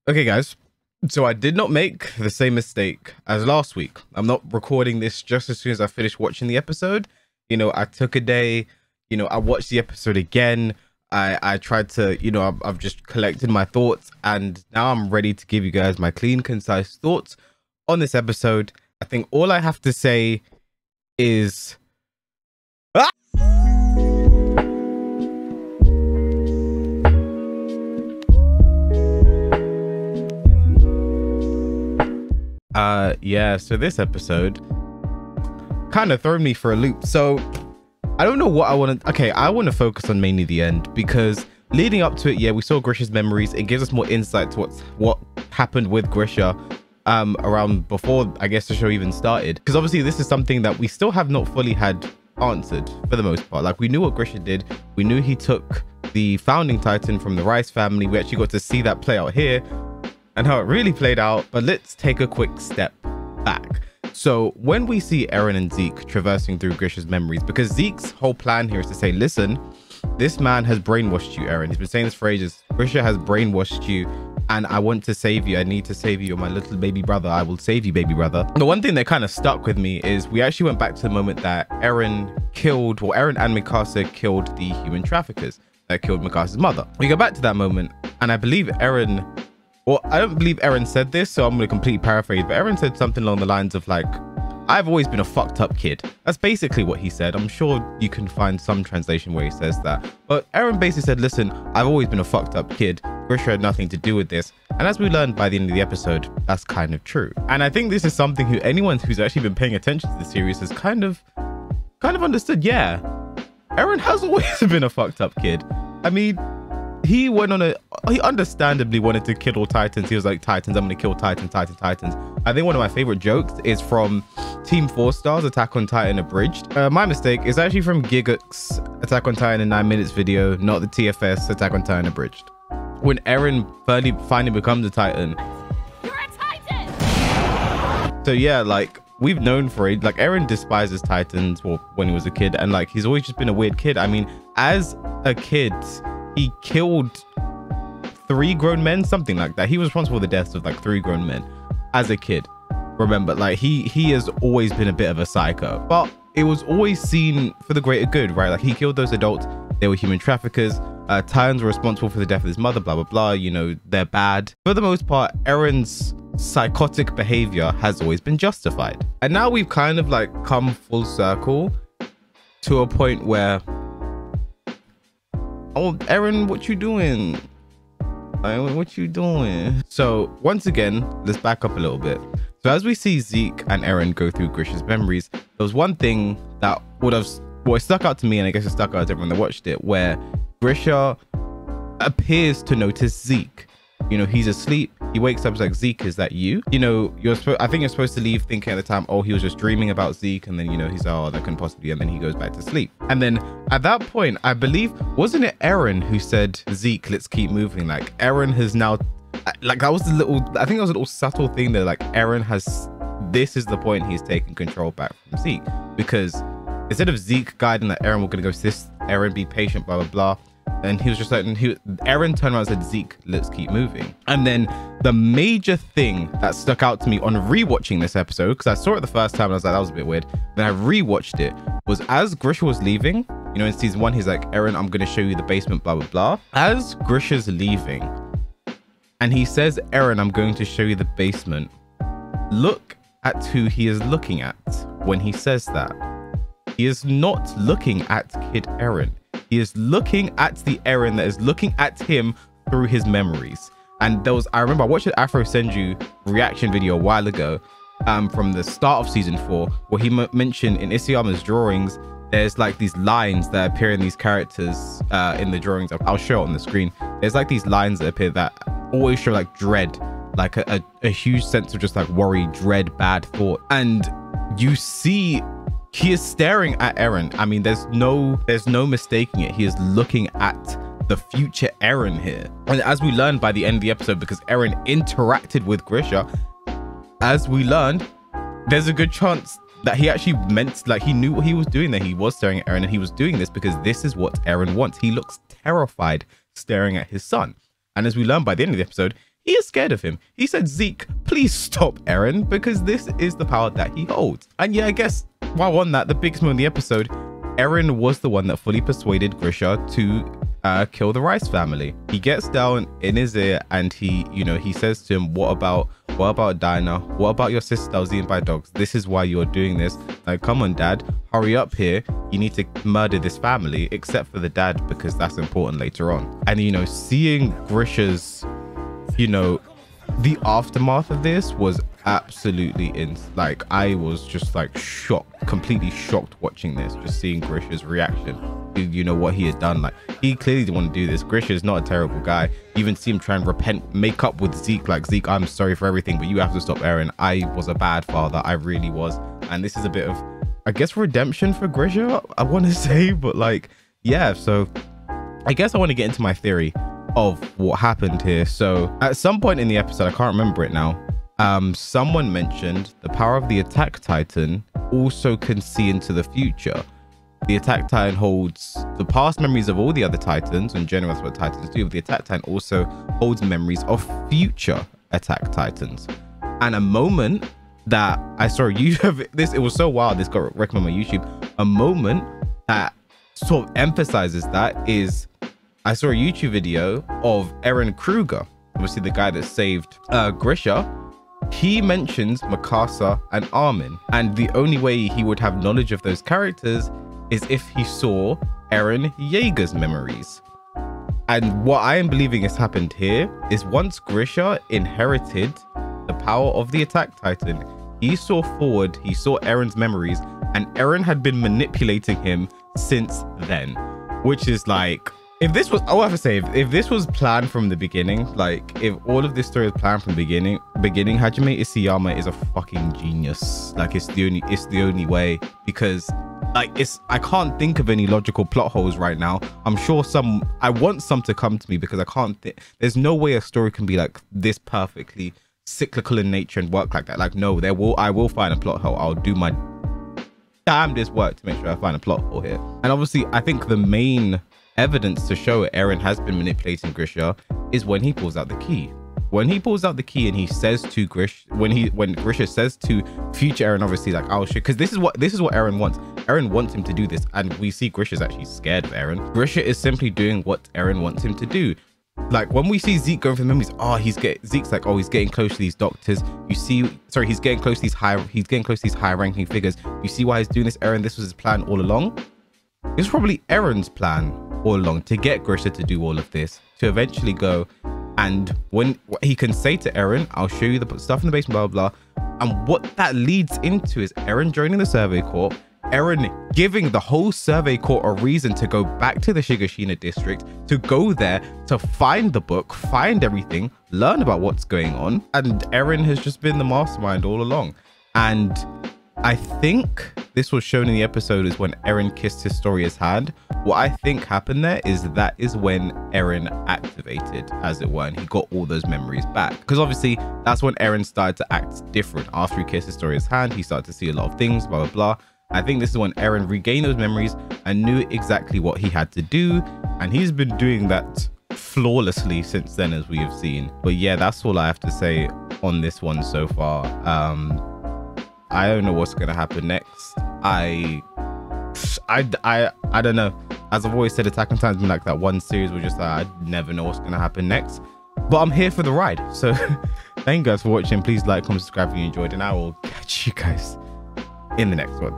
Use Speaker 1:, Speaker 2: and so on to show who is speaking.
Speaker 1: Okay, guys. So I did not make the same mistake as last week. I'm not recording this just as soon as I finished watching the episode. You know, I took a day, I watched the episode again. I tried to, I've just collected my thoughts, and now I'm ready to give you guys my clean, concise thoughts on this episode. I think all I have to say is... yeah, so this episode kind of threw me for a loop. So I don't know what I want to... Okay, I want to focus on mainly the end, because leading up to it, yeah, we saw Grisha's memories. It gives us more insight to what happened with Grisha around before, I guess, the show even started. Because obviously this is something that we still have not fully had answered for the most part. Like, we knew what Grisha did. We knew he took the founding titan from the Rice family. We actually got to see that play out here and how it really played out. But let's take a quick step back. So when we see Eren and Zeke traversing through Grisha's memories, because Zeke's whole plan here is to say, listen, this man has brainwashed you, Eren. He's been saying this for ages. Grisha has brainwashed you, and I want to save you. I need to save you. You're my little baby brother. I will save you, baby brother. The one thing that kind of stuck with me is we actually went back to the moment that Eren and Mikasa killed the human traffickers that killed Mikasa's mother. We go back to that moment, and I believe Eren... Well, I don't believe Eren said this, so I'm going to completely paraphrase, but Eren said something along the lines of like, I've always been a fucked up kid. That's basically what he said. I'm sure you can find some translation where he says that. But Eren basically said, listen, I've always been a fucked up kid. Grisha had nothing to do with this. And as we learned by the end of the episode, that's kind of true. And I think this is something anyone who's actually been paying attention to the series has kind of understood. Yeah, Eren has always been a fucked up kid. I mean, he understandably wanted to kill all Titans. He was like, Titans, I'm gonna kill Titans. I think one of my favorite jokes is from Team 4 Stars Attack on Titan Abridged. My mistake is actually from Gigux Attack on Titan in 9 minutes video, not the TFS Attack on Titan Abridged. When Eren finally becomes a Titan.
Speaker 2: You're a Titan!
Speaker 1: So yeah, like, we've known for it, like, Eren despises Titans when he was a kid, and like, he's always just been a weird kid. I mean, as a kid, he killed 3 grown men, something like that. He was responsible for the deaths of like 3 grown men as a kid. Remember, like, he has always been a bit of a psycho, but it was always seen for the greater good, right? Like, he killed those adults. They were human traffickers. Titans were responsible for the death of his mother, blah, blah, blah. You know, they're bad. For the most part, Eren's psychotic behavior has always been justified. And now we've kind of like come full circle to a point where, oh, Eren, what you doing? What you doing? So once again, let's back up a little bit. So as we see Zeke and Eren go through Grisha's memories, there was one thing that it stuck out to me, and I guess it stuck out to everyone that watched it, where Grisha appears to notice Zeke. You know, he's asleep. He wakes up, he's like, Zeke, is that you? You know, I think you're supposed to leave thinking at the time, oh, he was just dreaming about Zeke. And then, you know, he's like, oh, that couldn't possibly be. And then he goes back to sleep. And then at that point, I believe, wasn't it Eren who said, Zeke, let's keep moving? Like, Eren has now, like, that was the little, I think that was a little subtle thing that, like, Eren has, this is the point he's taking control back from Zeke. Because instead of Zeke guiding that Eren, we're going to go to this, Eren, be patient, blah, blah, blah. And he was just like, Eren turned around and said, Zeke, let's keep moving. And then the major thing that stuck out to me on rewatching this episode, because I saw it the first time and I was like, that was a bit weird. Then I rewatched it, was as Grisha was leaving, you know, in season 1, he's like, Eren, I'm going to show you the basement, blah, blah, blah. As Grisha's leaving and he says, Eren, I'm going to show you the basement. Look at who he is looking at when he says that. He is not looking at Kid Eren. He is looking at the Eren that is looking at him through his memories. And there was, I remember I watched an Afro Senju reaction video a while ago from the start of season 4, where he mentioned in Isayama's drawings, there's like these lines that appear in these characters in the drawings. I'll show it on the screen. There's like these lines that appear that always show like dread, like a huge sense of just like worry, dread, bad thought. And you see, he is staring at Eren. I mean, there's no mistaking it. He is looking at the future Eren here. And as we learned by the end of the episode, because Eren interacted with Grisha, as we learned, there's a good chance that he actually meant, like, he knew what he was doing, that he was staring at Eren, and he was doing this because this is what Eren wants. He looks terrified staring at his son. And as we learned by the end of the episode, he is scared of him. He said, Zeke, please stop Eren, because this is the power that he holds. And yeah, I guess while on that, the biggest moment in the episode, Eren was the one that fully persuaded Grisha to kill the Rice family. He gets down in his ear and he says to him, what about Dinah? What about your sister that was eaten by dogs? This is why you're doing this. Like, come on, dad, hurry up here. You need to murder this family, except for the dad, because that's important later on. And, seeing Grisha's, the aftermath of this was absolutely like, I was just like shocked, completely shocked watching this, just seeing Grisha's reaction. What he had done. Like, he clearly didn't want to do this. Grisha is not a terrible guy. You even see him try and repent, make up with Zeke, like, Zeke, I'm sorry for everything, but you have to stop Eren. I was a bad father, I really was. And this is a bit of, I guess, redemption for Grisha, I want to say. But like, yeah, so I guess I want to get into my theory of what happened here. So at some point in the episode, I can't remember it now, someone mentioned the power of the Attack Titan also can see into the future. The Attack Titan holds the past memories of all the other Titans, and generally that's what Titans do, but the Attack Titan also holds memories of future Attack Titans. And a moment that I saw YouTube, it was so wild, this got recommended on my YouTube, a moment that sort of emphasizes that is, I saw a YouTube video of Eren Kruger, obviously the guy that saved Grisha. He mentions Mikasa and Armin, and the only way he would have knowledge of those characters is if he saw Eren Yeager's memories. And what I am believing has happened here is once Grisha inherited the power of the Attack Titan, he saw forward, he saw Eren's memories, and Eren had been manipulating him since then. Which is like, if this was, I have to say, if this was planned from the beginning, like if all of this story was planned from the beginning, Hajime Isayama is a fucking genius. Like, it's the only way, because like, I can't think of any logical plot holes right now. I'm sure I want some to come to me, because I can't there's no way a story can be like this perfectly cyclical in nature and work like that. Like, no, I will find a plot hole. I'll do my damnedest work to make sure I find a plot hole here. And obviously, I think the main evidence to show Eren has been manipulating Grisha is when he pulls out the key. When he pulls out the key and he says to Grisha, when Grisha says to future Eren, obviously, like, oh shit, because this is what Eren wants. Eren wants him to do this, and we see Grisha's actually scared of Eren. Grisha is simply doing what Eren wants him to do. Like, when we see Zeke going for the memories, Zeke's like, oh, he's getting close to these doctors. He's getting close to these high ranking figures. You see why he's doing this, Eren? This was his plan all along. This was probably Eren's plan all along, to get Grisha to do all of this, to eventually go, and when he can say to Eren, I'll show you the stuff in the basement, blah blah blah. And what that leads into is Eren joining the Survey Corps, Eren giving the whole Survey Corps a reason to go back to the Shigashina district, to go there to find the book, find everything, learn about what's going on. And Eren has just been the mastermind all along. And I think this was shown in the episode is when Eren kissed Historia's hand. What I think happened there is that is when Eren activated, as it were, and he got all those memories back. Because obviously that's when Eren started to act different. After he kissed Historia's hand, he started to see a lot of things, blah, blah, blah. I think this is when Eren regained those memories and knew exactly what he had to do. And he's been doing that flawlessly since then, as we have seen. But yeah, that's all I have to say on this one so far. I don't know what's gonna happen next. I don't know. As I've always said, Attack on Titan's been like that one series where just I never know what's gonna happen next. But I'm here for the ride. So thank you guys for watching. Please like, comment, subscribe if you enjoyed, and I will catch you guys in the next one.